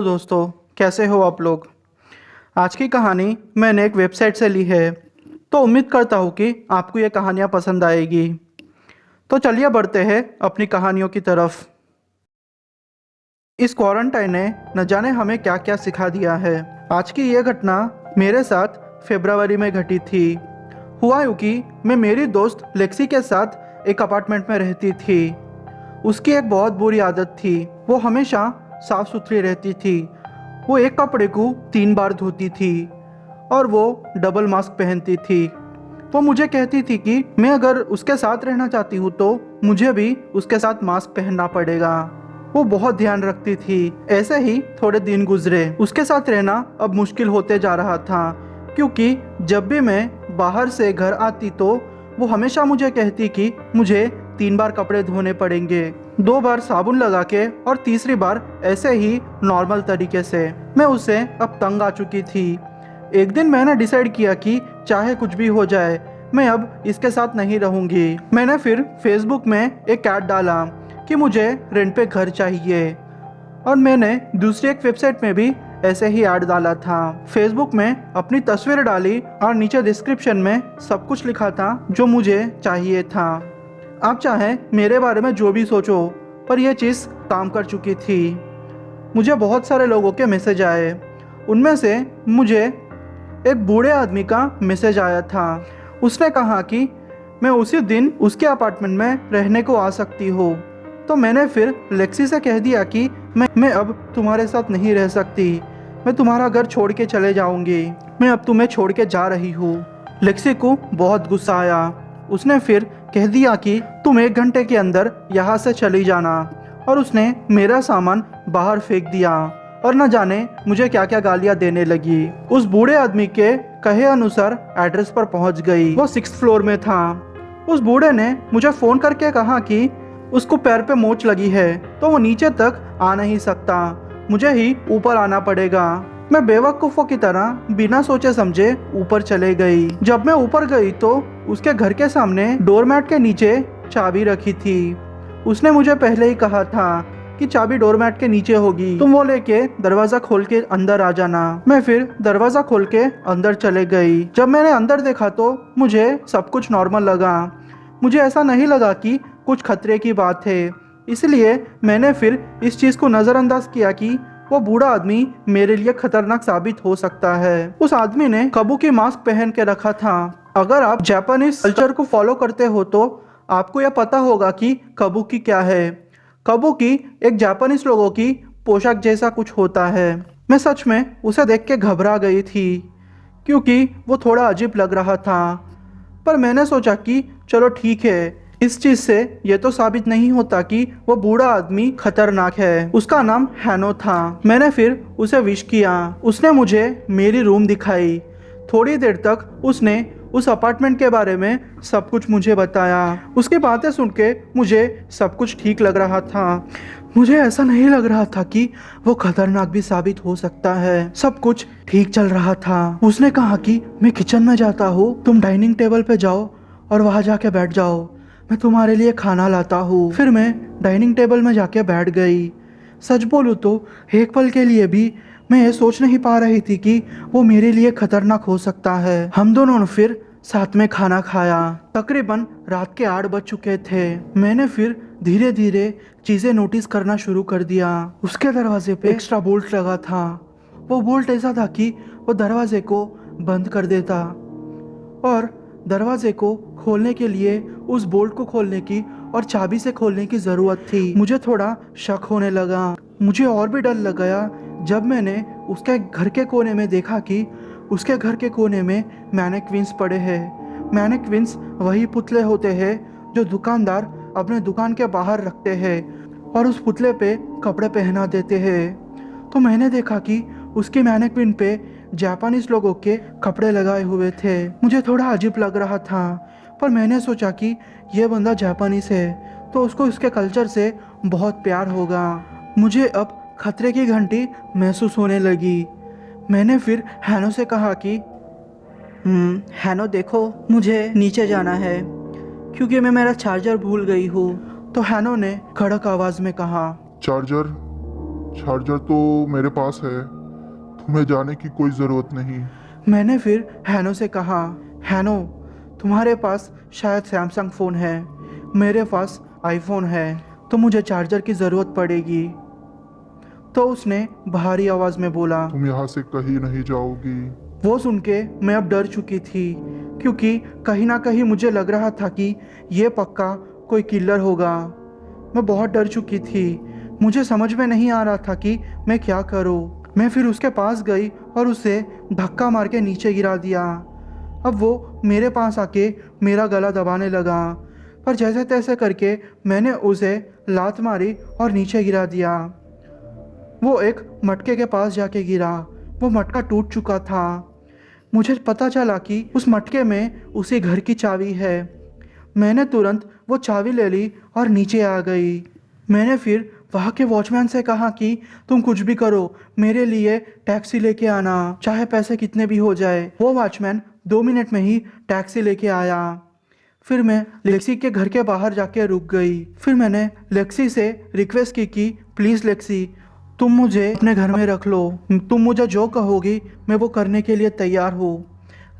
दोस्तों, कैसे हो आप लोग। आज की कहानी मैंने एक वेबसाइट से ली है, तो उम्मीद करता हूँ कि आपको ये कहानियाँ पसंद आएगी। तो चलिए बढ़ते हैं अपनी कहानियों की तरफ। इस क्वारंटाइन ने न जाने हमें क्या क्या सिखा दिया है। आज की ये घटना मेरे साथ फरवरी में घटी थी। हुआ यूँ कि मैं मेरी दोस्त लेक्सी के साथ एक अपार्टमेंट में रहती थी। उसकी एक बहुत बुरी आदत थी, वो हमेशा साफ सुथरी रहती थी। वो एक कपड़े को 3 बार धोती थी और वो डबल मास्क पहनती थी। वो मुझे कहती थी कि मैं अगर उसके साथ रहना चाहती हूँ तो मुझे भी उसके साथ मास्क पहनना पड़ेगा। वो बहुत ध्यान रखती थी। ऐसे ही थोड़े दिन गुजरे। उसके साथ रहना अब मुश्किल होते जा रहा था, क्योंकि जब भी मैं बाहर से घर आती तो वो हमेशा मुझे कहती कि मुझे 3 बार कपड़े धोने पड़ेंगे, 2 बार साबुन लगा के और तीसरी बार ऐसे ही नॉर्मल तरीके से। मैं उससे अब तंग आ चुकी थी। एक दिन मैंने डिसाइड किया कि चाहे कुछ भी हो जाए, मैं अब इसके साथ नहीं रहूंगी। मैंने फिर फेसबुक में एक ऐड डाला कि मुझे रेंट पे घर चाहिए, और मैंने दूसरी एक वेबसाइट में भी ऐसे ही ऐड डाला था। फेसबुक में अपनी तस्वीर डाली और नीचे डिस्क्रिप्शन में सब कुछ लिखा था जो मुझे चाहिए था। आप चाहे मेरे बारे में जो भी सोचो, पर यह चीज़ काम कर चुकी थी। मुझे बहुत सारे लोगों के मैसेज आए। उनमें से मुझे एक बूढ़े आदमी का मैसेज आया था। उसने कहा कि मैं उसी दिन उसके अपार्टमेंट में रहने को आ सकती हूँ। तो मैंने फिर लेक्सी से कह दिया कि मैं अब तुम्हारे साथ नहीं रह सकती, मैं तुम्हारा घर छोड़ के चले जाऊंगी, मैं अब तुम्हें छोड़ के जा रही हूँ। लेक्सी को बहुत गुस्सा आया। उसने फिर कह दिया कि तुम 1 घंटे के अंदर यहाँ से चली जाना, और उसने मेरा सामान बाहर फेंक दिया और न जाने मुझे क्या क्या गालियाँ देने लगी। उस बूढ़े आदमी के कहे अनुसार एड्रेस पर पहुँच गई। वो 6th फ्लोर में था। उस बूढ़े ने मुझे फ़ोन करके कहा कि उसको पैर पे मोच लगी है, तो वो नीचे तक आ नहीं सकता, मुझे ही ऊपर आना पड़ेगा। मैं बेवकूफ़ों की तरह बिना सोचे समझे ऊपर चले गई। जब मैं ऊपर गई तो उसके घर के सामने डोरमैट के नीचे चाबी रखी थी। उसने मुझे पहले ही कहा था कि चाबी डोरमैट के नीचे होगी, तुम वो लेके दरवाज़ा खोल के अंदर आ जाना। मैं फिर दरवाज़ा खोल के अंदर चले गई। जब मैंने अंदर देखा तो मुझे सब कुछ नॉर्मल लगा। मुझे ऐसा नहीं लगा कि कुछ खतरे की बात है, इसलिए मैंने फिर इस चीज़ को नज़रअंदाज किया कि वो बूढ़ा आदमी मेरे लिए खतरनाक साबित हो सकता है। उस आदमी ने काबुकी मास्क पहन के रखा था। अगर आप जापानीज कल्चर को फॉलो करते हो तो आपको यह पता होगा कि काबुकी क्या है। काबुकी एक जापानीज लोगों की पोशाक जैसा कुछ होता है। मैं सच में उसे देख के घबरा गई थी, क्योंकि वो थोड़ा अजीब लग रहा था। पर मैंने सोचा कि चलो ठीक है, इस चीज से ये तो साबित नहीं होता कि वो बूढ़ा आदमी खतरनाक है। उसका नाम हैनो था। मैंने फिर उसे विश किया। उसने मुझे मेरी रूम दिखाई। थोड़ी देर तक उसने उस अपार्टमेंट के बारे में सब कुछ मुझे बताया। उसकी बातें सुन के मुझे सब कुछ ठीक लग रहा था। मुझे ऐसा नहीं लग रहा था कि वो खतरनाक भी साबित हो सकता है। सब कुछ ठीक चल रहा था। उसने कहा कि मैं किचन में जाता हूँ, तुम डाइनिंग टेबल पे जाओ और वहाँ जाके बैठ जाओ, मैं तुम्हारे लिए खाना लाता हूँ। फिर मैं डाइनिंग टेबल में जाके बैठ गई। सच बोलूँ तो एक पल के लिए भी मैं ये सोच नहीं पा रही थी कि वो मेरे लिए खतरनाक हो सकता है। हम दोनों ने फिर साथ में खाना खाया। तकरीबन रात के 8 बज चुके थे। मैंने फिर धीरे धीरे चीज़ें नोटिस करना शुरू कर दिया। उसके दरवाजे पे एक्स्ट्रा बोल्ट लगा था। वो बोल्ट ऐसा था कि वो दरवाजे को बंद कर देता, और दरवाजे को खोलने के लिए उस बोल्ट को खोलने की और चाबी से खोलने की ज़रूरत थी। मुझे थोड़ा शक होने लगा। मुझे और भी डर लग गया जब मैंने उसके घर के कोने में देखा कि उसके घर के कोने में मैनेक्विन्स पड़े हैं। मैनेक्विन्स वही पुतले होते हैं जो दुकानदार अपने दुकान के बाहर रखते हैं और उस पुतले पे कपड़े पहना देते हैं। तो मैंने देखा कि उसकी मैनेक्विन पे जापानीज लोगों के कपड़े लगाए हुए थे। मुझे थोड़ा अजीब लग रहा था, पर मैंने सोचा कि यह बंदा जापानीज है तो उसको इसके कल्चर से बहुत प्यार होगा। मुझे अब खतरे की घंटी महसूस होने लगी। मैंने फिर हैनो से कहा कि हैनो देखो, मुझे नीचे जाना है क्योंकि मैं मेरा चार्जर भूल गई हूँ। तो हैनो ने कड़क आवाज़ में कहा, चार्जर? चार्जर तो मेरे पास है, तुम्हें जाने की कोई ज़रूरत नहीं। मैंने फिर हैनो से कहा, हैनो, तुम्हारे पास शायद सैमसंग फ़ोन है, मेरे पास आईफोन है, तो मुझे चार्जर की ज़रूरत पड़ेगी। तो उसने भारी आवाज़ में बोला। तुम यहाँ से कहीं नहीं जाओगी। वो सुन के मैं अब डर चुकी थी, क्योंकि कहीं ना कहीं मुझे लग रहा था कि ये पक्का कोई किलर होगा। मैं बहुत डर चुकी थी, मुझे समझ में नहीं आ रहा था कि मैं क्या करूं। मैं फिर उसके पास गई और उसे धक्का मार के नीचे गिरा दिया। अब वो मेरे पास आके मेरा गला दबाने लगा, पर जैसे तैसे करके मैंने उसे लात मारी और नीचे गिरा दिया। वो एक मटके के पास जाके गिरा। वो मटका टूट चुका था। मुझे पता चला कि उस मटके में उसी घर की चाबी है। मैंने तुरंत वो चाबी ले ली और नीचे आ गई। मैंने फिर वहाँ के वॉचमैन से कहा कि तुम कुछ भी करो, मेरे लिए टैक्सी लेके आना, चाहे पैसे कितने भी हो जाए। वो वॉचमैन 2 मिनट में ही टैक्सी लेके आया। फिर मैं लेक्सी के घर के बाहर जाके रुक गई। फिर मैंने लेक्सी से रिक्वेस्ट की कि प्लीज़ लेक्सी, तुम मुझे अपने घर में रख लो, तुम मुझे जो कहोगी मैं वो करने के लिए तैयार हूँ।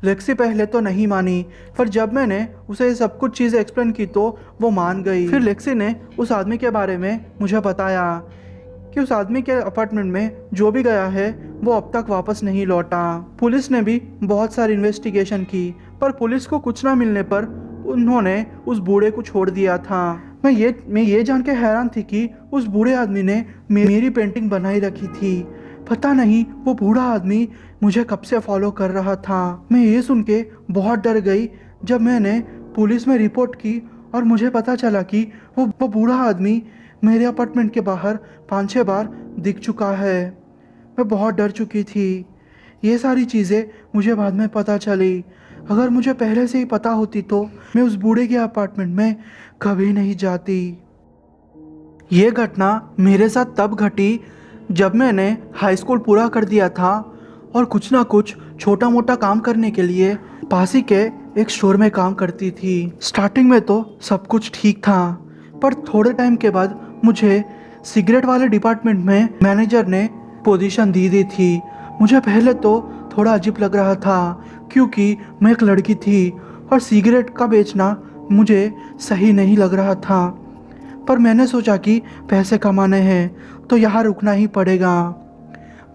लेक्सी पहले तो नहीं मानी, पर जब मैंने उसे ये सब कुछ चीज़ें एक्सप्लेन की तो वो मान गई। फिर लेक्सी ने उस आदमी के बारे में मुझे बताया कि उस आदमी के अपार्टमेंट में जो भी गया है वो अब तक वापस नहीं लौटा। पुलिस ने भी बहुत सारी इन्वेस्टिगेशन की, पर पुलिस को कुछ ना मिलने पर उन्होंने उस बूढ़े को छोड़ दिया था। मैं ये जान के हैरान थी कि उस बूढ़े आदमी ने मेरी पेंटिंग बनाई रखी थी। पता नहीं वो बूढ़ा आदमी मुझे कब से फॉलो कर रहा था। मैं ये सुन के बहुत डर गई जब मैंने पुलिस में रिपोर्ट की और मुझे पता चला कि वो बूढ़ा आदमी मेरे अपार्टमेंट के बाहर 5-6 बार दिख चुका है। मैं बहुत डर चुकी थी। ये सारी चीज़ें मुझे बाद में पता चली। अगर मुझे पहले से ही पता होती तो मैं उस बूढ़े के अपार्टमेंट में कभी नहीं जाती। ये घटना मेरे साथ तब घटी जब मैंने हाई स्कूल पूरा कर दिया था और कुछ ना कुछ छोटा मोटा काम करने के लिए पास ही के एक स्टोर में काम करती थी। स्टार्टिंग में तो सब कुछ ठीक था, पर थोड़े टाइम के बाद मुझे सिगरेट वाले डिपार्टमेंट में मैनेजर ने पोजीशन दी थी। मुझे पहले तो थोड़ा अजीब लग रहा था, क्योंकि मैं एक लड़की थी और सिगरेट का बेचना मुझे सही नहीं लग रहा था। पर मैंने सोचा कि पैसे कमाने हैं तो यहाँ रुकना ही पड़ेगा।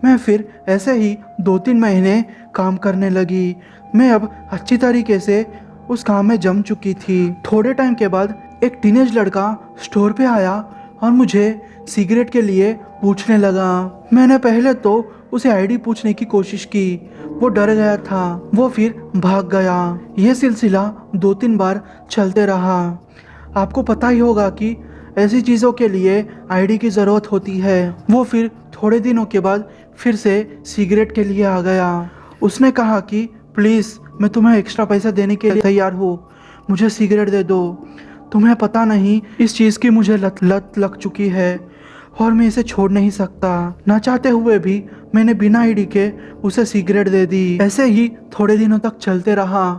मैं फिर ऐसे ही 2-3 महीने काम करने लगी। मैं अब अच्छी तरीके से उस काम में जम चुकी थी। थोड़े टाइम के बाद एक टीनेज लड़का स्टोर पे आया और मुझे सिगरेट के लिए पूछने लगा। मैंने पहले तो उसे आईडी पूछने की कोशिश की, वो डर गया था, वो फिर भाग गया। ये सिलसिला 2-3 बार चलते रहा। आपको पता ही होगा कि ऐसी चीज़ों के लिए आईडी की ज़रूरत होती है। वो फिर थोड़े दिनों के बाद फिर से सिगरेट के लिए आ गया। उसने कहा कि प्लीज़, मैं तुम्हें एक्स्ट्रा पैसे देने के लिए तैयार हूँ, मुझे सिगरेट दे दो। तुम्हें पता नहीं इस चीज़ की मुझे लत लग चुकी है और मैं इसे छोड़ नहीं सकता। ना चाहते हुए भी मैंने बिना आईडी के उसे सिगरेट दे दी। ऐसे ही थोड़े दिनों तक चलते रहा।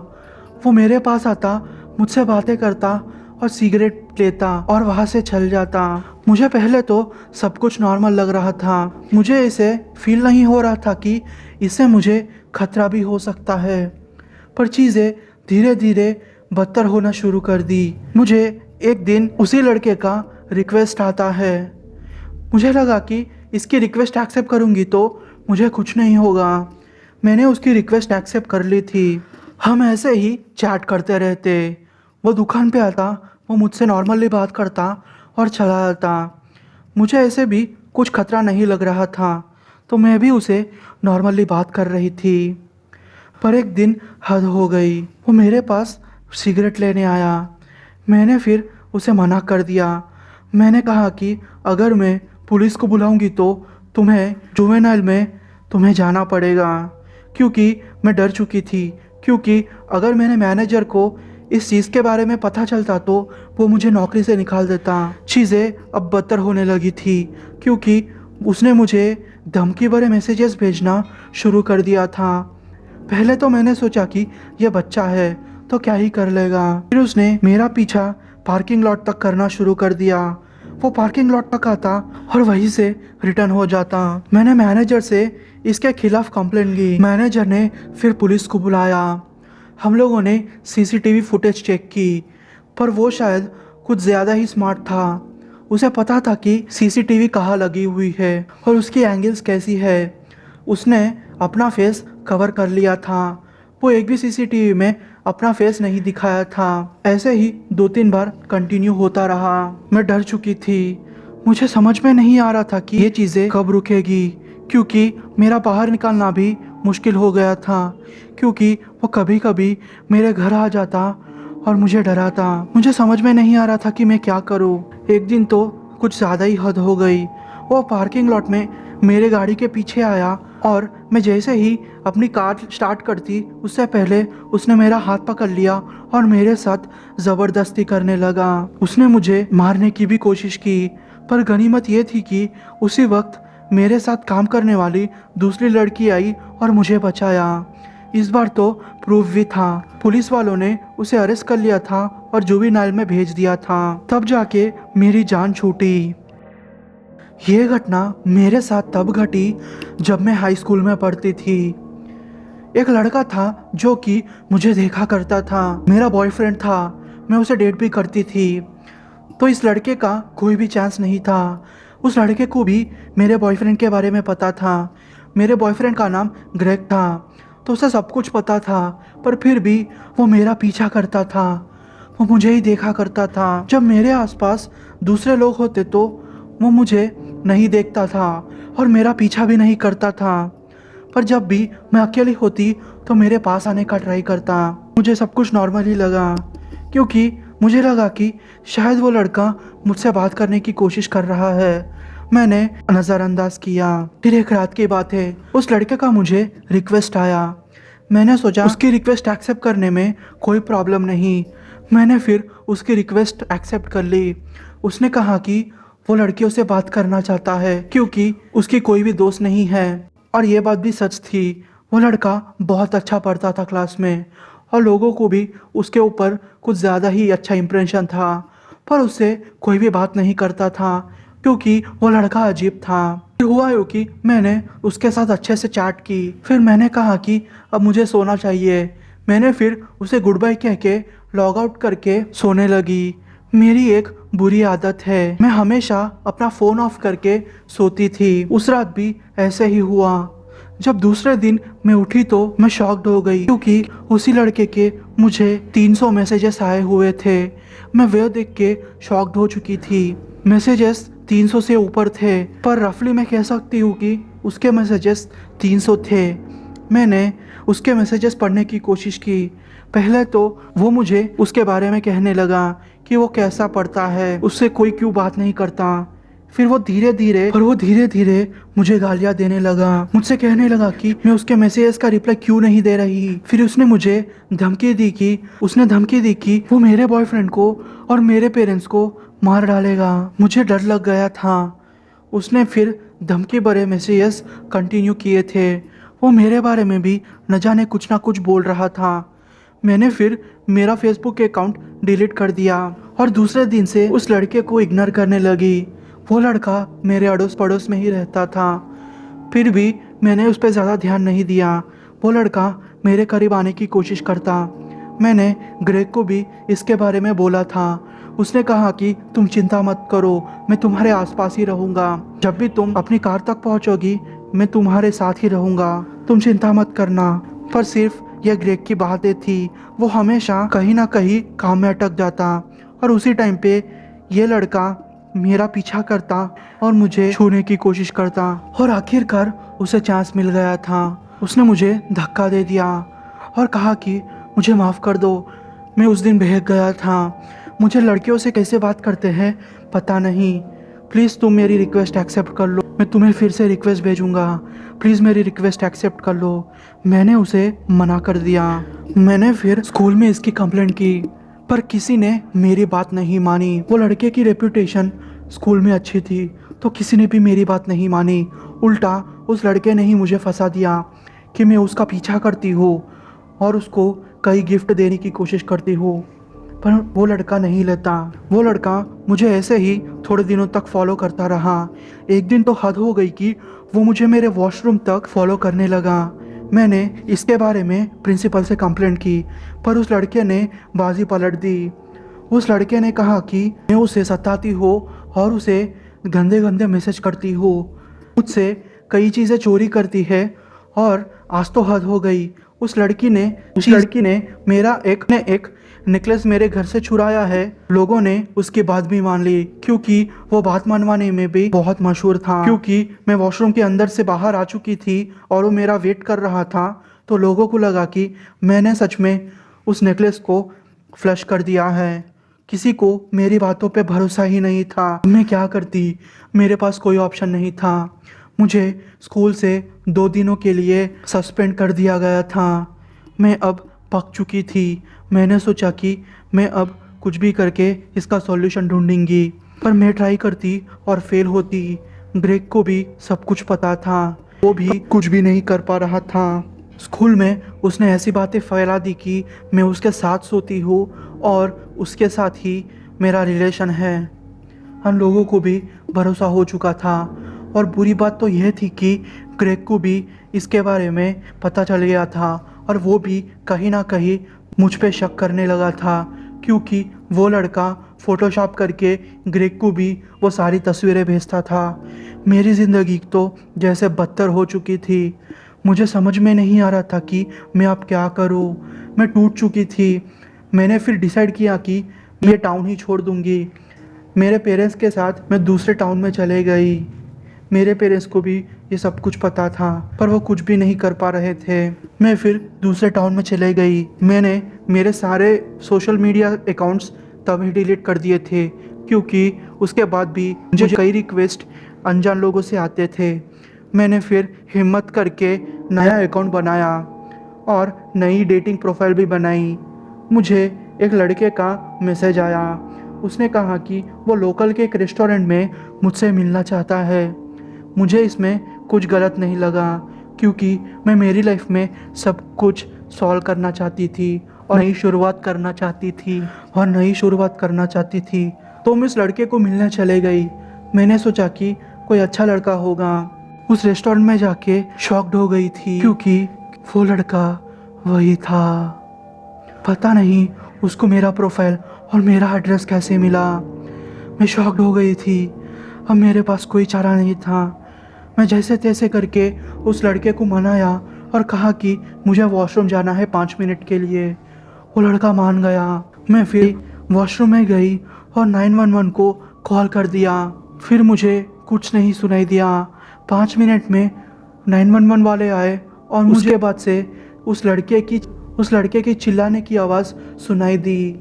वो मेरे पास आता, मुझसे बातें करता और सिगरेट लेता और वहाँ से चल जाता। मुझे पहले तो सब कुछ नॉर्मल लग रहा था। मुझे इसे फील नहीं हो रहा था कि इससे मुझे खतरा भी हो सकता है। पर चीज़ें धीरे धीरे बदतर होना शुरू कर दी। मुझे एक दिन उसी लड़के का रिक्वेस्ट आता है। मुझे लगा कि इसकी रिक्वेस्ट एक्सेप्ट करूँगी तो मुझे कुछ नहीं होगा। मैंने उसकी रिक्वेस्ट एक्सेप्ट कर ली थी। हम ऐसे ही चैट करते रहते। वो दुकान पे आता, वो मुझसे नॉर्मली बात करता और चला जाता। मुझे ऐसे भी कुछ खतरा नहीं लग रहा था, तो मैं भी उसे नॉर्मली बात कर रही थी। पर एक दिन हद हो गई। वो मेरे पास सिगरेट लेने आया। मैंने फिर उसे मना कर दिया। मैंने कहा कि अगर मैं पुलिस को बुलाऊंगी तो तुम्हें जुवेनाइल में तुम्हें जाना पड़ेगा, क्योंकि मैं डर चुकी थी। क्योंकि अगर मैंने मैनेजर को इस चीज़ के बारे में पता चलता तो वो मुझे नौकरी से निकाल देता। चीज़ें अब बदतर होने लगी थी, क्योंकि उसने मुझे धमकी भरे मैसेजेस भेजना शुरू कर दिया था। पहले तो मैंने सोचा कि यह बच्चा है तो क्या ही कर लेगा। फिर उसने मेरा पीछा पार्किंग लॉट तक करना शुरू कर दिया वो पार्किंग लॉट तक आता और वहीं से रिटर्न हो जाता। मैंने मैनेजर से इसके खिलाफ कंप्लेंट की। मैनेजर ने फिर पुलिस को बुलाया। हम लोगों ने सीसीटीवी फुटेज चेक की, पर वो शायद कुछ ज़्यादा ही स्मार्ट था। उसे पता था कि सीसीटीवी कहाँ लगी हुई है और उसकी एंगल्स कैसी है। उसने अपना फेस कवर कर लिया था। वो एक भी सीसीटीवी में अपना फेस नहीं दिखाया था। ऐसे ही 2-3 बार कंटिन्यू होता रहा। मैं डर चुकी थी। मुझे समझ में नहीं आ रहा था कि ये चीज़ें कब रुकेगी, क्योंकि मेरा बाहर निकलना भी मुश्किल हो गया था, क्योंकि वो कभी कभी मेरे घर आ जाता और मुझे डराता। मुझे समझ में नहीं आ रहा था कि मैं क्या करूं। एक दिन तो कुछ ज़्यादा ही हद हो गई। वो पार्किंग लॉट में मेरे गाड़ी के पीछे आया और मैं जैसे ही अपनी कार स्टार्ट करती उससे पहले उसने मेरा हाथ पकड़ लिया और मेरे साथ ज़बरदस्ती करने लगा। उसने मुझे मारने की भी कोशिश की, पर गनीमत ये थी कि उसी वक्त मेरे साथ काम करने वाली दूसरी लड़की आई और मुझे बचाया। इस बार तो प्रूफ भी था। पुलिस वालों ने उसे अरेस्ट कर लिया था और जुवेनाइल में भेज दिया था। तब जाके मेरी जान छूटी। ये घटना मेरे साथ तब घटी जब मैं हाई स्कूल में पढ़ती थी। एक लड़का था जो कि मुझे देखा करता था। मेरा बॉयफ्रेंड था। मैं उसे डेट भी करती थी। तो इस लड़के का कोई भी चांस नहीं था। उस लड़के को भी मेरे बॉयफ्रेंड के बारे में पता था। मेरे बॉयफ्रेंड का नाम ग्रेग था, तो उसे सब कुछ पता था, पर फिर भी वो मेरा पीछा करता था। वो मुझे ही देखा करता था। जब मेरे आसपास दूसरे लोग होते तो वो मुझे नहीं देखता था और मेरा पीछा भी नहीं करता था, पर जब भी मैं अकेली होती तो मेरे पास आने का ट्राई करता। मुझे सब कुछ नॉर्मल ही लगा, क्योंकि मुझे लगा कि शायद वो लड़का मुझसे बात करने की कोशिश कर रहा है। मैंने नज़रअंदाज किया। फिर एक रात की बात है, उस लड़के का मुझे रिक्वेस्ट आया। मैंने सोचा उसकी रिक्वेस्ट एक्सेप्ट करने में कोई प्रॉब्लम नहीं। मैंने फिर उसकी रिक्वेस्ट एक्सेप्ट कर ली। उसने कहा कि वो लड़की उससे बात करना चाहता है, क्योंकि उसकी कोई भी दोस्त नहीं है। और ये बात भी सच थी। वो लड़का बहुत अच्छा पढ़ता था क्लास में और लोगों को भी उसके ऊपर कुछ ज़्यादा ही अच्छा इम्प्रेशन था, पर उससे कोई भी बात नहीं करता था क्योंकि वो लड़का अजीब था। फिर हुआ यूँ कि मैंने उसके साथ अच्छे से चैट की। फिर मैंने कहा कि अब मुझे सोना चाहिए। मैंने फिर उसे गुड बाय कह के लॉग आउट करके सोने लगी। मेरी एक बुरी आदत है, मैं हमेशा अपना फ़ोन ऑफ करके सोती थी। उस रात भी ऐसे ही हुआ। जब दूसरे दिन मैं उठी तो मैं शॉक्ड हो गई, क्योंकि उसी लड़के के मुझे 300 मैसेजेस आए हुए थे। मैं वह देख के शॉक्ड हो चुकी थी। मैसेजेस 300 से ऊपर थे, पर रफली मैं कह सकती हूँ कि उसके मैसेजेस 300 थे। मैंने उसके मैसेजेस पढ़ने की कोशिश की। पहले तो वो मुझे उसके बारे में कहने लगा कि वो कैसा पढ़ता है, उससे कोई क्यों बात नहीं करता। फिर वो धीरे धीरे मुझे गालियाँ देने लगा। मुझसे कहने लगा कि मैं उसके मैसेज का रिप्लाई क्यों नहीं दे रही। फिर उसने मुझे धमकी दी कि वो मेरे बॉयफ्रेंड को और मेरे पेरेंट्स को मार डालेगा। मुझे डर लग गया था। उसने फिर धमकी भरे मैसेजेस कंटिन्यू किए थे। वो मेरे बारे में भी न जाने कुछ ना कुछ बोल रहा था। मैंने फिर मेरा फेसबुक अकाउंट डिलीट कर दिया और दूसरे दिन से उस लड़के को इग्नोर करने लगी। वो लड़का मेरे अड़ोस पड़ोस में ही रहता था, फिर भी मैंने उस पर ज़्यादा ध्यान नहीं दिया। वो लड़का मेरे करीब आने की कोशिश करता। मैंने ग्रेग को भी इसके बारे में बोला था। उसने कहा कि तुम चिंता मत करो, मैं तुम्हारे आसपास ही रहूँगा। जब भी तुम अपनी कार तक पहुँचोगी मैं तुम्हारे साथ ही रहूँगा, तुम चिंता मत करना। पर सिर्फ यह ग्रेग की बातें थी। वो हमेशा कहीं ना कहीं काम में अटक जाता और उसी टाइम पे ये लड़का मेरा पीछा करता और मुझे छूने की कोशिश करता और आखिरकार उसे चांस मिल गया था। उसने मुझे धक्का दे दिया और कहा कि मुझे माफ़ कर दो, मैं उस दिन बहक गया था। मुझे लड़कियों से कैसे बात करते हैं पता नहीं। प्लीज़ तुम मेरी रिक्वेस्ट एक्सेप्ट कर लो, मैं तुम्हें फिर से रिक्वेस्ट भेजूँगा। प्लीज़ मेरी रिक्वेस्ट एक्सेप्ट कर लो। मैंने उसे मना कर दिया। मैंने फिर स्कूल में इसकी कंप्लेंट की, पर किसी ने मेरी बात नहीं मानी। वो लड़के की रेपुटेशन स्कूल में अच्छी थी, तो किसी ने भी मेरी बात नहीं मानी। उल्टा उस लड़के ने ही मुझे फंसा दिया कि मैं उसका पीछा करती हूँ और उसको कई गिफ्ट देने की कोशिश करती हूँ। पर वो लड़का नहीं लेता। वो लड़का मुझे ऐसे ही थोड़े दिनों तक फॉलो करता रहा। एक दिन तो हद हो गई कि वो मुझे मेरे वॉशरूम तक फॉलो करने लगा। मैंने इसके बारे में प्रिंसिपल से कंप्लेंट की, पर उस लड़के ने बाजी पलट दी। उस लड़के ने कहा कि मैं उसे सताती हो और उसे गंदे गंदे मैसेज करती हो, मुझसे कई चीज़ें चोरी करती है, और आज तो हद हो गई। उस लड़की ने मेरा एक नेकलेस मेरे घर से चुराया है। लोगों ने उसकी बात भी मान ली, क्योंकि वो बात मनवाने में भी बहुत मशहूर था। क्योंकि मैं वॉशरूम के अंदर से बाहर आ चुकी थी और वो मेरा वेट कर रहा था, तो लोगों को लगा कि मैंने सच में उस नेकलेस को फ्लश कर दिया है। किसी को मेरी बातों पे भरोसा ही नहीं था। मैं क्या करती, मेरे पास कोई ऑप्शन नहीं था। मुझे स्कूल से 2 दिनों के लिए सस्पेंड कर दिया गया था। मैं अब पक चुकी थी। मैंने सोचा कि मैं अब कुछ भी करके इसका सॉल्यूशन ढूंढूंगी, पर मैं ट्राई करती और फेल होती। ग्रेग को भी सब कुछ पता था, वो भी कुछ भी नहीं कर पा रहा था। स्कूल में उसने ऐसी बातें फैला दी कि मैं उसके साथ सोती हूँ और उसके साथ ही मेरा रिलेशन है। हम लोगों को भी भरोसा हो चुका था, और बुरी बात तो यह थी कि ग्रेग को भी इसके बारे में पता चल गया था, और वो भी कहीं ना कहीं मुझ पे शक करने लगा था, क्योंकि वो लड़का फ़ोटोशॉप करके ग्रेग को भी वो सारी तस्वीरें भेजता था। मेरी ज़िंदगी तो जैसे बदतर हो चुकी थी। मुझे समझ में नहीं आ रहा था कि मैं अब क्या करूं। मैं टूट चुकी थी। मैंने फिर डिसाइड किया कि ये टाउन ही छोड़ दूंगी। मेरे पेरेंट्स के साथ मैं दूसरे टाउन में चले गई। मेरे पेरेंट्स को भी ये सब कुछ पता था, पर वो कुछ भी नहीं कर पा रहे थे। मैं फिर दूसरे टाउन में चले गई। मैंने मेरे सारे सोशल मीडिया अकाउंट्स तभी डिलीट कर दिए थे, क्योंकि उसके बाद भी मुझे कई रिक्वेस्ट अनजान लोगों से आते थे। मैंने फिर हिम्मत करके नया अकाउंट बनाया और नई डेटिंग प्रोफाइल भी बनाई। मुझे एक लड़के का मैसेज आया। उसने कहा कि वो लोकल के एक रेस्टोरेंट में मुझसे मिलना चाहता है। मुझे इसमें कुछ गलत नहीं लगा, क्योंकि मैं मेरी लाइफ में सब कुछ सॉल्व करना चाहती थी और नई शुरुआत करना चाहती थी। तो मैं इस लड़के को मिलने चले गई। मैंने सोचा कि कोई अच्छा लड़का होगा। उस रेस्टोरेंट में जाके शॉक्ड हो गई थी, क्योंकि वो लड़का वही था। पता नहीं उसको मेरा प्रोफाइल और मेरा एड्रेस कैसे मिला। मैं शॉक्ड हो गई थी। अब मेरे पास कोई चारा नहीं था। मैं जैसे तैसे करके उस लड़के को मनाया और कहा कि मुझे वॉशरूम जाना है 5 मिनट के लिए। वो लड़का मान गया। मैं फिर वॉशरूम में गई और 911 को कॉल कर दिया। फिर मुझे कुछ नहीं सुनाई दिया। 5 मिनट में 911 वाले आए और मुझे बाद से उस लड़के की चिल्लाने की आवाज़ सुनाई दी,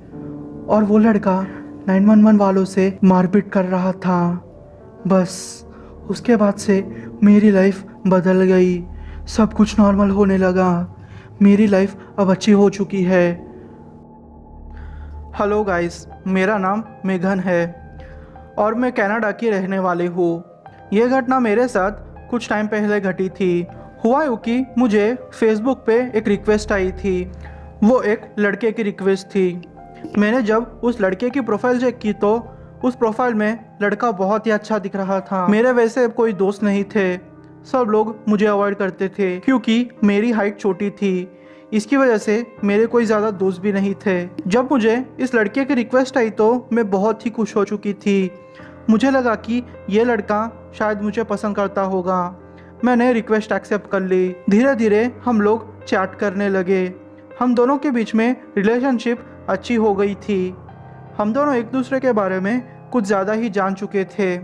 और वो लड़का 911 वालों से मारपीट कर रहा था। बस उसके बाद से मेरी लाइफ बदल गई। सब कुछ नॉर्मल होने लगा। मेरी लाइफ अब अच्छी हो चुकी है। हेलो गाइस, मेरा नाम मेघन है और मैं कनाडा की रहने वाली हूँ। ये घटना मेरे साथ कुछ टाइम पहले घटी थी। हुआ यूँ कि मुझे फेसबुक पे एक रिक्वेस्ट आई थी। वो एक लड़के की रिक्वेस्ट थी। मैंने जब उस लड़के की प्रोफाइल चेक की तो उस प्रोफाइल में लड़का बहुत ही अच्छा दिख रहा था। मेरे वैसे कोई दोस्त नहीं थे। सब लोग मुझे अवॉइड करते थे, क्योंकि मेरी हाइट छोटी थी। इसकी वजह से मेरे कोई ज़्यादा दोस्त भी नहीं थे। जब मुझे इस लड़के की रिक्वेस्ट आई तो मैं बहुत ही खुश हो चुकी थी। मुझे लगा कि ये लड़का शायद मुझे पसंद करता होगा। मैंने रिक्वेस्ट एक्सेप्ट कर ली। धीरे धीरे हम लोग चैट करने लगे। हम दोनों के बीच में रिलेशनशिप अच्छी हो गई थी। हम दोनों एक दूसरे के बारे में कुछ ज़्यादा ही जान चुके थे।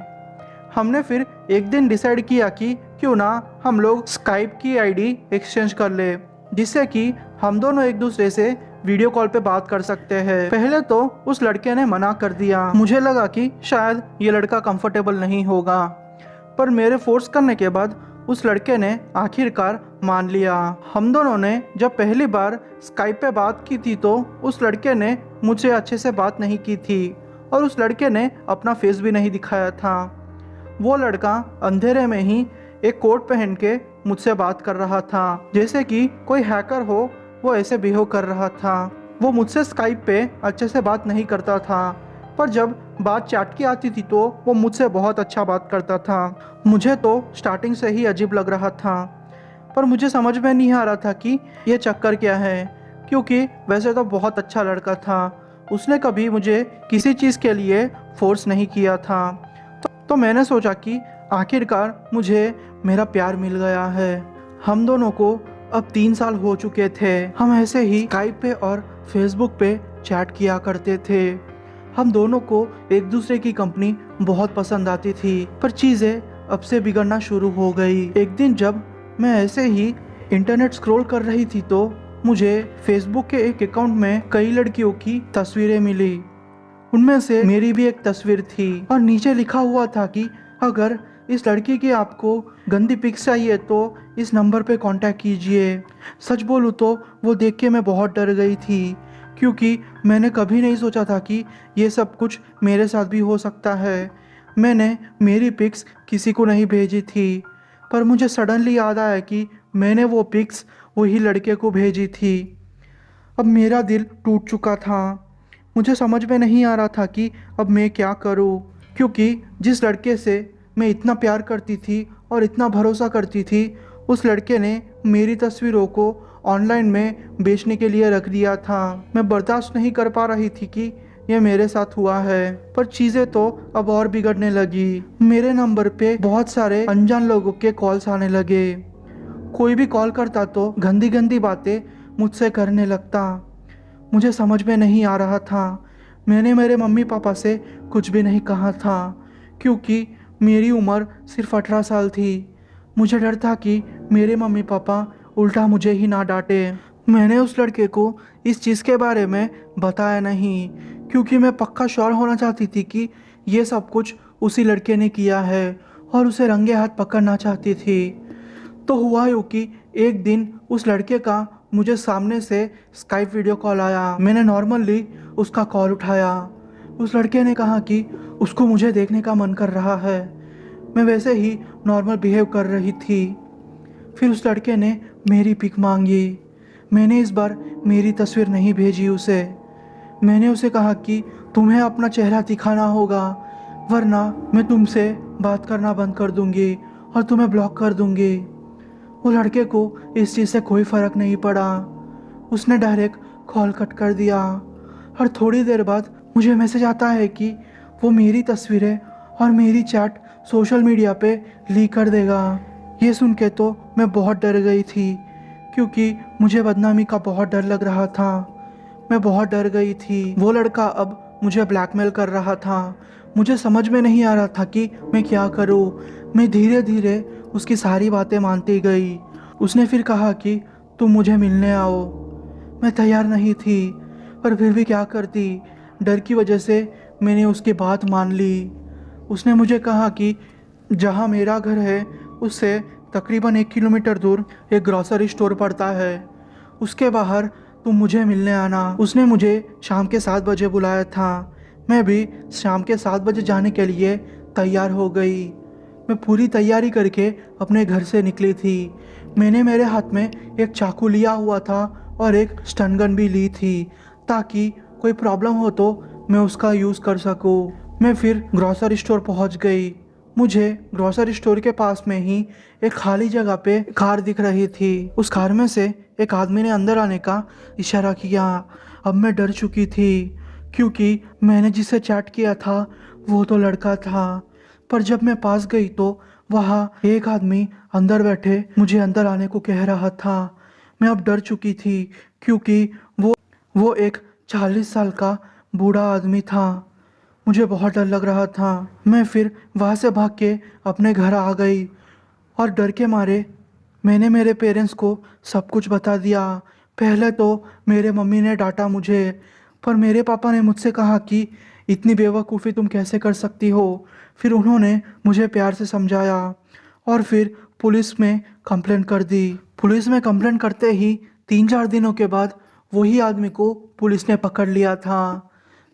हमने फिर एक दिन डिसाइड किया कि क्यों ना हम लोग स्काइप की आईडी एक्सचेंज कर ले, जिससे कि हम दोनों एक दूसरे से वीडियो कॉल पे बात कर सकते हैं। पहले तो उस लड़के ने मना कर दिया। मुझे लगा कि शायद ये लड़का कंफर्टेबल नहीं होगा, पर मेरे फोर्स करने के बाद उस लड़के ने आखिरकार मान लिया। हम दोनों ने जब पहली बार स्काइप पे बात की थी तो उस लड़के ने मुझसे अच्छे से बात नहीं की थी और उस लड़के ने अपना फेस भी नहीं दिखाया था। वो लड़का अंधेरे में ही एक कोट पहन के मुझसे बात कर रहा था, जैसे कि कोई हैकर हो वो ऐसे बिहेव कर रहा था। वो मुझसे स्काइप पे अच्छे से बात नहीं करता था, पर जब बात चैट की आती थी तो वो मुझसे बहुत अच्छा बात करता था। मुझे तो स्टार्टिंग से ही अजीब लग रहा था, पर मुझे समझ में नहीं आ रहा था कि ये चक्कर क्या है, क्योंकि वैसे तो बहुत अच्छा लड़का था। उसने कभी मुझे किसी चीज़ के लिए फोर्स नहीं किया था। तो मैंने सोचा कि आखिरकार मुझे मेरा प्यार मिल गया है। हम दोनों को अब 3 साल हो चुके थे। हम ऐसे ही स्काइप पे और फेसबुक पे चैट किया करते थे। हम दोनों को एक दूसरे की कंपनी बहुत पसंद आती थी, पर चीज़ें अब से बिगड़ना शुरू हो गई। एक दिन जब मैं ऐसे ही इंटरनेट स्क्रॉल कर रही थी तो मुझे फेसबुक के एक अकाउंट में कई लड़कियों की तस्वीरें मिली। उनमें से मेरी भी एक तस्वीर थी और नीचे लिखा हुआ था कि अगर इस लड़की की आपको गंदी पिक्स चाहिए तो इस नंबर पे कांटेक्ट कीजिए। सच बोलूँ तो वो देख के मैं बहुत डर गई थी, क्योंकि मैंने कभी नहीं सोचा था कि ये सब कुछ मेरे साथ भी हो सकता है। मैंने मेरी पिक्स किसी को नहीं भेजी थी, पर मुझे सडनली याद आया कि मैंने वो पिक्स वही लड़के को भेजी थी। अब मेरा दिल टूट चुका था। मुझे समझ में नहीं आ रहा था कि अब मैं क्या करूं, क्योंकि जिस लड़के से मैं इतना प्यार करती थी और इतना भरोसा करती थी, उस लड़के ने मेरी तस्वीरों को ऑनलाइन में बेचने के लिए रख दिया था। मैं बर्दाश्त नहीं कर पा रही थी कि ये मेरे साथ हुआ है, पर चीज़ें तो अब और बिगड़ने लगी। मेरे नंबर पे बहुत सारे अनजान लोगों के कॉल्स आने लगे। कोई भी कॉल करता तो गंदी गंदी बातें मुझसे करने लगता। मुझे समझ में नहीं आ रहा था। मैंने मेरे मम्मी पापा से कुछ भी नहीं कहा था, क्योंकि मेरी उम्र सिर्फ 18 साल थी। मुझे डर था कि मेरे मम्मी पापा उल्टा मुझे ही ना डांटे। मैंने उस लड़के को इस चीज़ के बारे में बताया नहीं, क्योंकि मैं पक्का श्योर होना चाहती थी कि ये सब कुछ उसी लड़के ने किया है और उसे रंगे हाथ पकड़ना चाहती थी। तो हुआ यूँ कि एक दिन उस लड़के का मुझे सामने से स्काइप वीडियो कॉल आया। मैंने नॉर्मली उसका कॉल उठाया। उस लड़के ने कहा कि उसको मुझे देखने का मन कर रहा है। मैं वैसे ही नॉर्मल बिहेव कर रही थी। फिर उस लड़के ने मेरी पिक मांगी। मैंने इस बार मेरी तस्वीर नहीं भेजी उसे। मैंने उसे कहा कि तुम्हें अपना चेहरा दिखाना होगा, वरना मैं तुमसे बात करना बंद कर दूंगी और तुम्हें ब्लॉक कर दूंगी। वो लड़के को इस चीज़ से कोई फ़र्क नहीं पड़ा। उसने डायरेक्ट कॉल कट कर दिया और थोड़ी देर बाद मुझे मैसेज आता है कि वो मेरी तस्वीरें और मेरी चैट सोशल मीडिया पे लीक कर देगा। ये सुन के तो मैं बहुत डर गई थी, क्योंकि मुझे बदनामी का बहुत डर लग रहा था। मैं बहुत डर गई थी। वो लड़का अब मुझे ब्लैकमेल कर रहा था। मुझे समझ में नहीं आ रहा था कि मैं क्या करूं। मैं धीरे धीरे उसकी सारी बातें मानती गई। उसने फिर कहा कि तुम मुझे मिलने आओ। मैं तैयार नहीं थी, पर फिर भी क्या करती। डर की वजह से मैंने उसकी बात मान ली। उसने मुझे कहा कि जहाँ मेरा घर है उससे तकरीबन 1 किलोमीटर दूर एक ग्रॉसरी स्टोर पड़ता है, उसके बाहर तुम मुझे मिलने आना। उसने मुझे शाम के 7 बजे बुलाया था। मैं भी शाम के 7 बजे जाने के लिए तैयार हो गई। मैं पूरी तैयारी करके अपने घर से निकली थी। मैंने मेरे हाथ में एक चाकू लिया हुआ था और एक स्टन गन भी ली थी, ताकि कोई प्रॉब्लम हो तो मैं उसका यूज़ कर सकूं। मैं फिर ग्रॉसरी स्टोर पहुंच गई। मुझे ग्रॉसरी स्टोर के पास में ही एक खाली जगह पे कार दिख रही थी। उस कार में से एक आदमी ने अंदर आने का इशारा किया। अब मैं डर चुकी थी, क्योंकि मैंने जिसे चैट किया था वो तो लड़का था। पर जब मैं पास गई तो वहाँ एक आदमी अंदर बैठे मुझे अंदर आने को कह रहा था। मैं अब डर चुकी थी, क्योंकि वो एक 40 साल का बूढ़ा आदमी था। मुझे बहुत डर लग रहा था। मैं फिर वहाँ से भाग के अपने घर आ गई और डर के मारे मैंने मेरे पेरेंट्स को सब कुछ बता दिया। पहले तो मेरे मम्मी ने डांटा मुझे, पर मेरे पापा ने मुझसे कहा कि इतनी बेवकूफ़ी तुम कैसे कर सकती हो। फिर उन्होंने मुझे प्यार से समझाया और फिर पुलिस में कंप्लेंट कर दी। पुलिस में कंप्लेंट करते ही 3-4 दिनों के बाद वही आदमी को पुलिस ने पकड़ लिया था।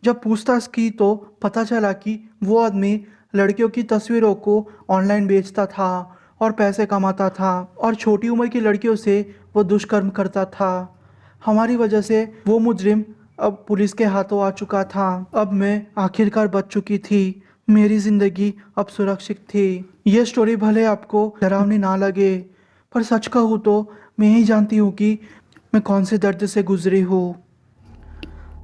जब पूछताछ की तो पता चला कि वो आदमी लड़कियों की तस्वीरों को ऑनलाइन बेचता था और पैसे कमाता था, और छोटी उम्र की लड़कियों से वो दुष्कर्म करता था। हमारी वजह से वो मुजरिम अब पुलिस के हाथों आ चुका था। अब मैं आखिरकार बच चुकी थी। मेरी जिंदगी अब सुरक्षित थी। ये स्टोरी भले आपको डरावनी ना लगे, पर सच कहूँ तो मैं ही जानती हूँ कि मैं कौन से दर्द से गुजरी हूँ।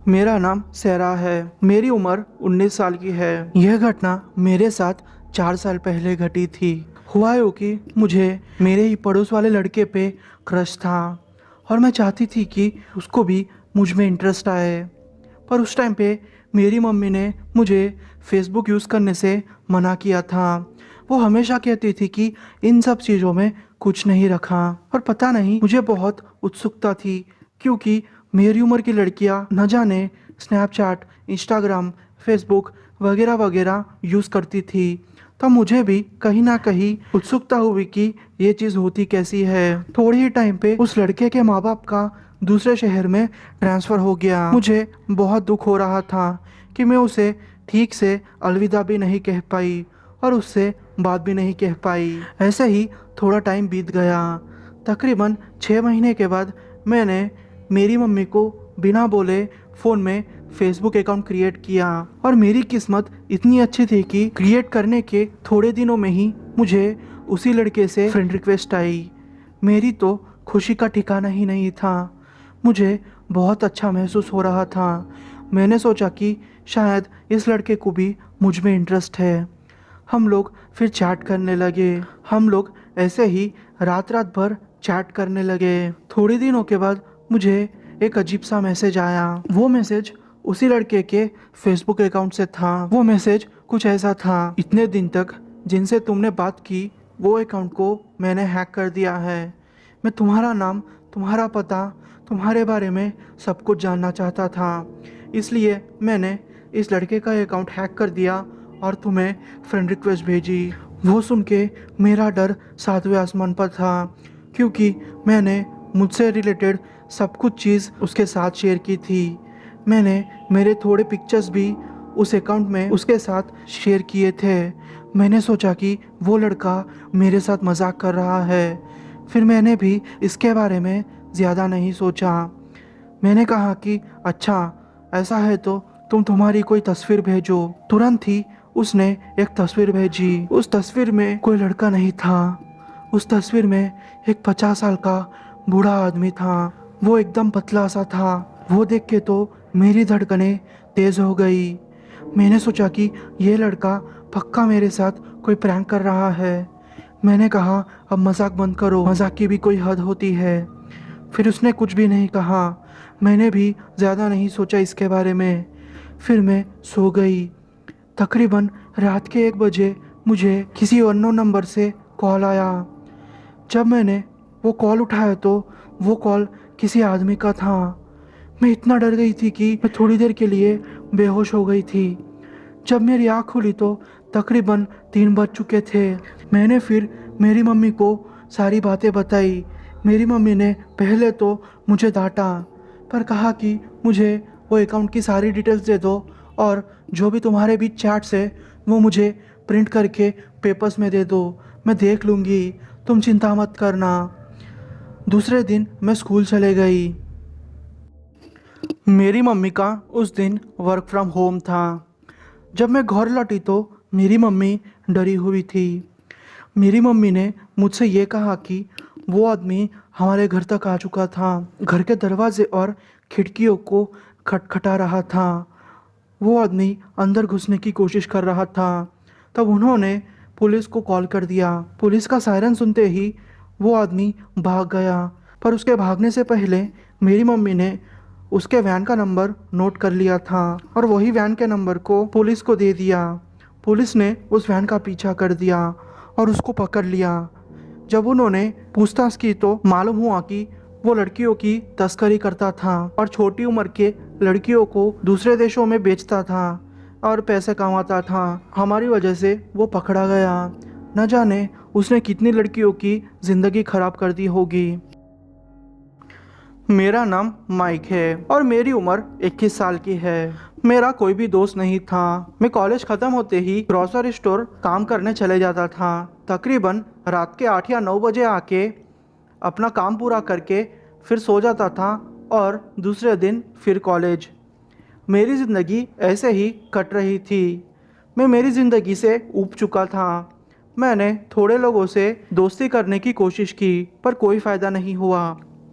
मेरा नाम सहरा है। मेरी उम्र 19 साल की है। यह घटना मेरे साथ 4 साल पहले घटी थी। हुआ यूँ कि मुझे मेरे ही पड़ोस वाले लड़के पे क्रश था और मैं चाहती थी कि उसको भी मुझ में इंटरेस्ट आए। पर उस टाइम पे मेरी मम्मी ने मुझे फेसबुक यूज़ करने से मना किया था। वो हमेशा कहती थी कि इन सब चीज़ों में कुछ नहीं रखा। और पता नहीं मुझे बहुत उत्सुकता थी, क्योंकि मेरी उम्र की लड़कियां न जाने स्नैपचैट, इंस्टाग्राम, फेसबुक वगैरह वगैरह यूज़ करती थी। तो मुझे भी कहीं ना कहीं उत्सुकता हुई कि ये चीज़ होती कैसी है। थोड़ी ही टाइम पे उस लड़के के माँ बाप का दूसरे शहर में ट्रांसफ़र हो गया। मुझे बहुत दुख हो रहा था कि मैं उसे ठीक से अलविदा भी नहीं कह पाई और उससे बात भी नहीं कह पाई। ऐसे ही थोड़ा टाइम बीत गया। तकरीबन 6 महीने के बाद मैंने मेरी मम्मी को बिना बोले फ़ोन में फेसबुक अकाउंट क्रिएट किया। और मेरी किस्मत इतनी अच्छी थी कि क्रिएट करने के थोड़े दिनों में ही मुझे उसी लड़के से फ्रेंड रिक्वेस्ट आई। मेरी तो खुशी का ठिकाना ही नहीं था। मुझे बहुत अच्छा महसूस हो रहा था। मैंने सोचा कि शायद इस लड़के को भी मुझ में इंटरेस्ट है। हम लोग फिर चैट करने लगे। हम लोग ऐसे ही रात रात भर चैट करने लगे। थोड़े दिनों के बाद मुझे एक अजीब सा मैसेज आया। वो मैसेज उसी लड़के के फेसबुक अकाउंट से था। वो मैसेज कुछ ऐसा था, इतने दिन तक जिनसे तुमने बात की वो अकाउंट को मैंने हैक कर दिया है। मैं तुम्हारा नाम, तुम्हारा पता, तुम्हारे बारे में सब कुछ जानना चाहता था, इसलिए मैंने इस लड़के का अकाउंट हैक कर दिया और तुम्हें फ्रेंड रिक्वेस्ट भेजी। वो सुन के मेरा डर 7वें आसमान पर था, क्योंकि मैंने मुझसे रिलेटेड सब कुछ चीज़ उसके साथ शेयर की थी। मैंने मेरे थोड़े पिक्चर्स भी उस अकाउंट में उसके साथ शेयर किए थे। मैंने सोचा कि वो लड़का मेरे साथ मजाक कर रहा है। फिर मैंने भी इसके बारे में ज़्यादा नहीं सोचा। मैंने कहा कि अच्छा ऐसा है तो तुम्हारी कोई तस्वीर भेजो। तुरंत ही उसने एक तस्वीर भेजी। उस तस्वीर में कोई लड़का नहीं था। उस तस्वीर में एक 50 साल का बूढ़ा आदमी था। वो एकदम पतला सा था। वो देख के तो मेरी धड़कनें तेज हो गई। मैंने सोचा कि ये लड़का पक्का मेरे साथ कोई प्रैंक कर रहा है। मैंने कहा अब मजाक बंद करो, मजाक की भी कोई हद होती है। फिर उसने कुछ भी नहीं कहा। मैंने भी ज़्यादा नहीं सोचा इसके बारे में। फिर मैं सो गई। तकरीबन रात के 1 बजे मुझे किसी अननोन नंबर से कॉल आया। जब मैंने वो कॉल उठाया तो वो कॉल किसी आदमी का था। मैं इतना डर गई थी कि मैं थोड़ी देर के लिए बेहोश हो गई थी। जब मेरी आँख खुली तो तकरीबन 3 बज चुके थे। मैंने फिर मेरी मम्मी को सारी बातें बताई। मेरी मम्मी ने पहले तो मुझे डांटा, पर कहा कि मुझे वो अकाउंट की सारी डिटेल्स दे दो और जो भी तुम्हारे बीच चैट्स है वो मुझे प्रिंट करके पेपर्स में दे दो, मैं देख लूँगी, तुम चिंता मत करना। दूसरे दिन मैं स्कूल चले गई। मेरी मम्मी का उस दिन वर्क फ्रॉम होम था। जब मैं घर लौटी तो मेरी मम्मी डरी हुई थी। मेरी मम्मी ने मुझसे ये कहा कि वो आदमी हमारे घर तक आ चुका था। घर के दरवाजे और खिड़कियों को खटखटा रहा था। वो आदमी अंदर घुसने की कोशिश कर रहा था। तब उन्होंने पुलिस को कॉल कर दिया। पुलिस का सायरन सुनते ही वो आदमी भाग गया। पर उसके भागने से पहले मेरी मम्मी ने उसके वैन का नंबर नोट कर लिया था और वही वैन के नंबर को पुलिस को दे दिया। पुलिस ने उस वैन का पीछा कर दिया और उसको पकड़ लिया। जब उन्होंने पूछताछ की तो मालूम हुआ कि वो लड़कियों की तस्करी करता था और छोटी उम्र के लड़कियों को दूसरे देशों में बेचता था और पैसे कमाता था। हमारी वजह से वो पकड़ा गया। न जाने उसने कितनी लड़कियों की ज़िंदगी खराब कर दी होगी। मेरा नाम माइक है और मेरी उम्र 21 साल की है। मेरा कोई भी दोस्त नहीं था। मैं कॉलेज ख़त्म होते ही ग्रोसरी स्टोर काम करने चले जाता था। तकरीबन रात के 8 या 9 बजे आके अपना काम पूरा करके फिर सो जाता था और दूसरे दिन फिर कॉलेज। मेरी ज़िंदगी ऐसे ही कट रही थी। मैं मेरी ज़िंदगी से ऊब चुका था। मैंने थोड़े लोगों से दोस्ती करने की कोशिश की पर कोई फ़ायदा नहीं हुआ।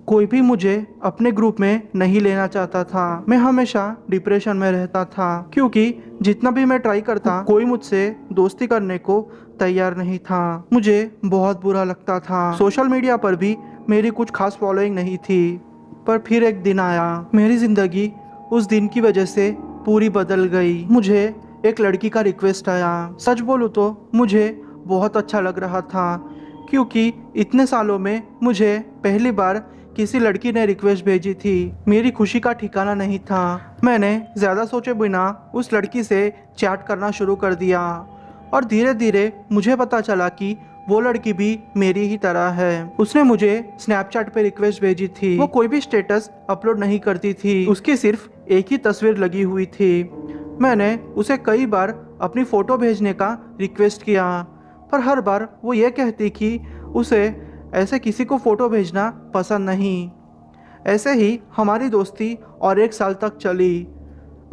कोई भी मुझे अपने ग्रुप में नहीं लेना चाहता था। मैं हमेशा डिप्रेशन में रहता था क्योंकि जितना भी मैं ट्राई करता कोई मुझसे दोस्ती करने को तैयार नहीं था। मुझे बहुत बुरा लगता था। सोशल मीडिया पर भी मेरी कुछ खास फॉलोइंग नहीं थी। पर फिर एक दिन आया, मेरी ज़िंदगी उस दिन की वजह से पूरी बदल गई। मुझे एक लड़की का रिक्वेस्ट आया। सच बोलूँ तो मुझे बहुत अच्छा लग रहा था क्योंकि इतने सालों में मुझे पहली बार किसी लड़की ने रिक्वेस्ट भेजी थी। मेरी खुशी का ठिकाना नहीं था। मैंने ज़्यादा सोचे बिना उस लड़की से चैट करना शुरू कर दिया और धीरे धीरे मुझे पता चला कि वो लड़की भी मेरी ही तरह है। उसने मुझे स्नैपचैट पे रिक्वेस्ट भेजी थी। वो कोई भी स्टेटस अपलोड नहीं करती थी, उसकी सिर्फ एक ही तस्वीर लगी हुई थी। मैंने उसे कई बार अपनी फ़ोटो भेजने का रिक्वेस्ट किया पर हर बार वो ये कहती कि उसे ऐसे किसी को फ़ोटो भेजना पसंद नहीं। ऐसे ही हमारी दोस्ती और 1 साल तक चली।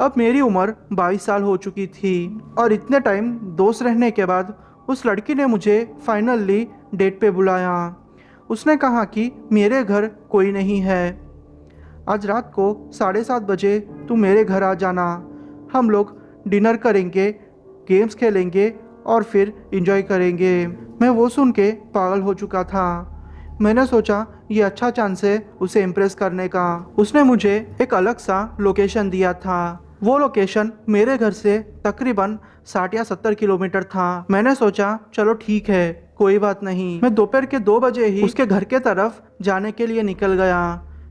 अब मेरी उम्र 22 साल हो चुकी थी और इतने टाइम दोस्त रहने के बाद उस लड़की ने मुझे फाइनली डेट पे बुलाया। उसने कहा कि मेरे घर कोई नहीं है, आज रात को 7:30 बजे तुम मेरे घर आ जाना। हम लोग डिनर करेंगे, गेम्स खेलेंगे और फिर एंजॉय करेंगे। मैं वो सुन के पागल हो चुका था। मैंने सोचा ये अच्छा चांस है उसे इम्प्रेस करने का। उसने मुझे एक अलग सा लोकेशन दिया था। वो लोकेशन मेरे घर से तकरीबन 60 या 70 किलोमीटर था। मैंने सोचा चलो ठीक है, कोई बात नहीं। मैं दोपहर के 2 बजे ही उसके घर के तरफ जाने के लिए निकल गया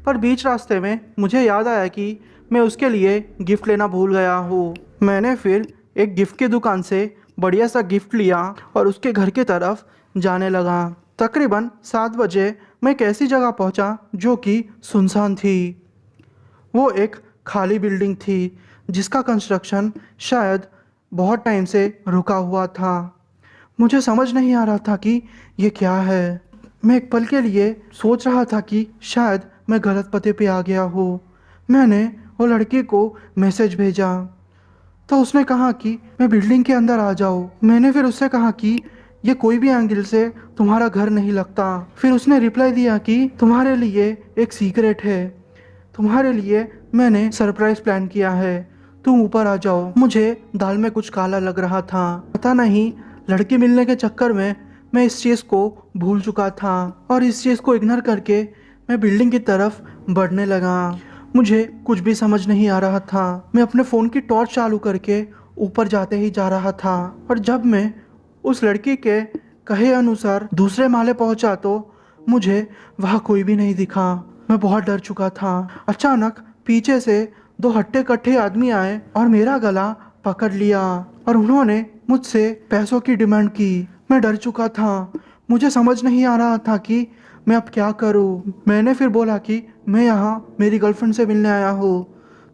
पर बीच रास्ते में मुझे याद आया कि मैं उसके लिए गिफ्ट लेना भूल गया हूँ। मैंने फिर एक गिफ्ट की दुकान से बढ़िया सा गिफ्ट लिया और उसके घर की तरफ जाने लगा। तकरीबन 7 बजे मैं एक ऐसी जगह पहुंचा जो कि सुनसान थी। वो एक खाली बिल्डिंग थी जिसका कंस्ट्रक्शन शायद बहुत टाइम से रुका हुआ था। मुझे समझ नहीं आ रहा था कि ये क्या है। मैं एक पल के लिए सोच रहा था कि शायद मैं गलत पते पे आ गया हूँ। मैंने वो लड़की को मैसेज भेजा तो उसने कहा कि मैं बिल्डिंग के अंदर आ जाओ। मैंने फिर उससे कहा कि ये कोई भी एंगल से तुम्हारा घर नहीं लगता। फिर उसने रिप्लाई दिया कि तुम्हारे लिए एक सीक्रेट है, तुम्हारे लिए मैंने सरप्राइज प्लान किया है, तुम ऊपर आ जाओ। मुझे दाल में कुछ काला लग रहा था। पता नहीं लड़की मिलने के चक्कर में मैं इस चीज़ को भूल चुका था और इस चीज़ को इग्नोर करके मैं बिल्डिंग की तरफ बढ़ने लगा। मुझे कुछ भी समझ नहीं आ रहा था। मैं अपने फ़ोन की टॉर्च चालू करके ऊपर जाते ही जा रहा था और जब मैं उस लड़की के कहे अनुसार दूसरे माले पहुंचा तो मुझे वहाँ कोई भी नहीं दिखा। मैं बहुत डर चुका था। अचानक पीछे से 2 हट्टे कट्टे आदमी आए और मेरा गला पकड़ लिया और उन्होंने मुझसे पैसों की डिमांड की। मैं डर चुका था। मुझे समझ नहीं आ रहा था कि मैं अब क्या करूं। मैंने फिर बोला कि मैं यहाँ मेरी गर्लफ्रेंड से मिलने आया हूँ,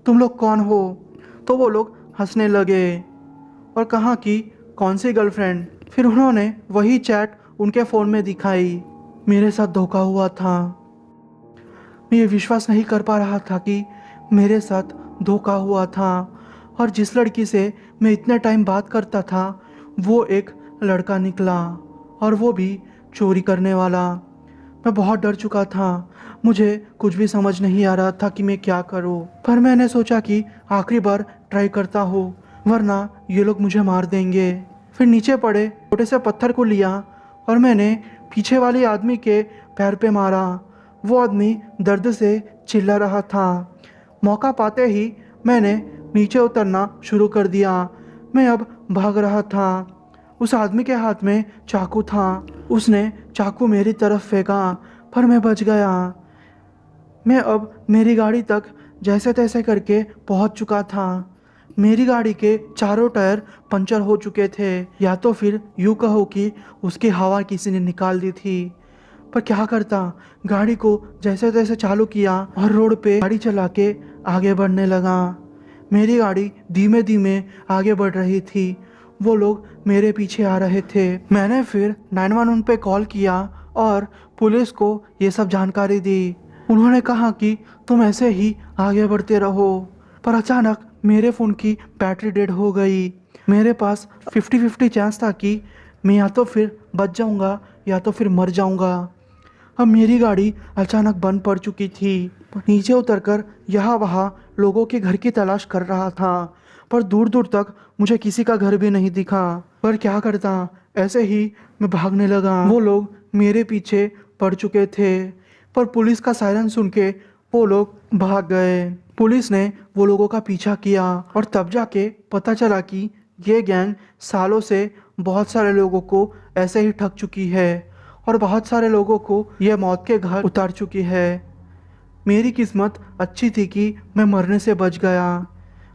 तुम लोग कौन हो? तो वो लोग हंसने लगे और कहा कि कौन सी गर्लफ्रेंड? फिर उन्होंने वही चैट उनके फ़ोन में दिखाई। मेरे साथ धोखा हुआ था। मैं ये विश्वास नहीं कर पा रहा था कि मेरे साथ धोखा हुआ था और जिस लड़की से मैं इतने टाइम बात करता था वो एक लड़का निकला और वो भी चोरी करने वाला। मैं बहुत डर चुका था। मुझे कुछ भी समझ नहीं आ रहा था कि मैं क्या करूं। पर मैंने सोचा कि आखिरी बार ट्राई करता हूँ वरना ये लोग मुझे मार देंगे। फिर नीचे पड़े छोटे से पत्थर को लिया और मैंने पीछे वाले आदमी के पैर पे मारा। वो आदमी दर्द से चिल्ला रहा था। मौका पाते ही मैंने नीचे उतरना शुरू कर दिया। मैं अब भाग रहा था। उस आदमी के हाथ में चाकू था। उसने चाकू मेरी तरफ फेंका पर मैं बच गया। मैं अब मेरी गाड़ी तक जैसे तैसे करके पहुंच चुका था। मेरी गाड़ी के चारों टायर पंचर हो चुके थे, या तो फिर यूँ कहो कि उसकी हवा किसी ने निकाल दी थी। पर क्या करता, गाड़ी को जैसे तैसे चालू किया और रोड पे गाड़ी चला के आगे बढ़ने लगा। मेरी गाड़ी धीमे धीमे आगे बढ़ रही थी। वो लोग मेरे पीछे आ रहे थे। मैंने फिर 911 पे कॉल किया और पुलिस को ये सब जानकारी दी। उन्होंने कहा कि तुम ऐसे ही आगे बढ़ते रहो। पर अचानक मेरे फ़ोन की बैटरी डेड हो गई। मेरे पास 50-50 चांस था कि मैं या तो फिर बच जाऊंगा या तो फिर मर जाऊंगा। अब मेरी गाड़ी अचानक बंद पड़ चुकी थी। नीचे उतरकर यहाँ वहाँ लोगों के घर की तलाश कर रहा था, पर दूर दूर तक मुझे किसी का घर भी नहीं दिखा। पर क्या करता, ऐसे ही मैं भागने लगा। वो लोग मेरे पीछे पड़ चुके थे, पर पुलिस का सायरन सुन के वो लोग भाग गए। पुलिस ने वो लोगों का पीछा किया और तब जाके पता चला कि ये गैंग सालों से बहुत सारे लोगों को ऐसे ही ठग चुकी है और बहुत सारे लोगों को ये मौत के घाट उतार चुकी है। मेरी किस्मत अच्छी थी कि मैं मरने से बच गया,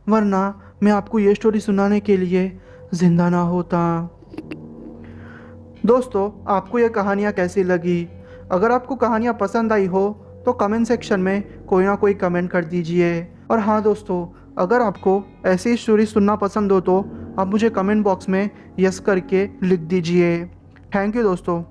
वरना मैं आपको ये स्टोरी सुनाने के लिए जिंदा ना होता। दोस्तों, आपको ये कहानियाँ कैसी लगी? अगर आपको कहानियाँ पसंद आई हो तो कमेंट सेक्शन में कोई ना कोई कमेंट कर दीजिए। और हाँ दोस्तों, अगर आपको ऐसी स्टोरी सुनना पसंद हो तो आप मुझे कमेंट बॉक्स में यस करके लिख दीजिए। थैंक यू दोस्तों।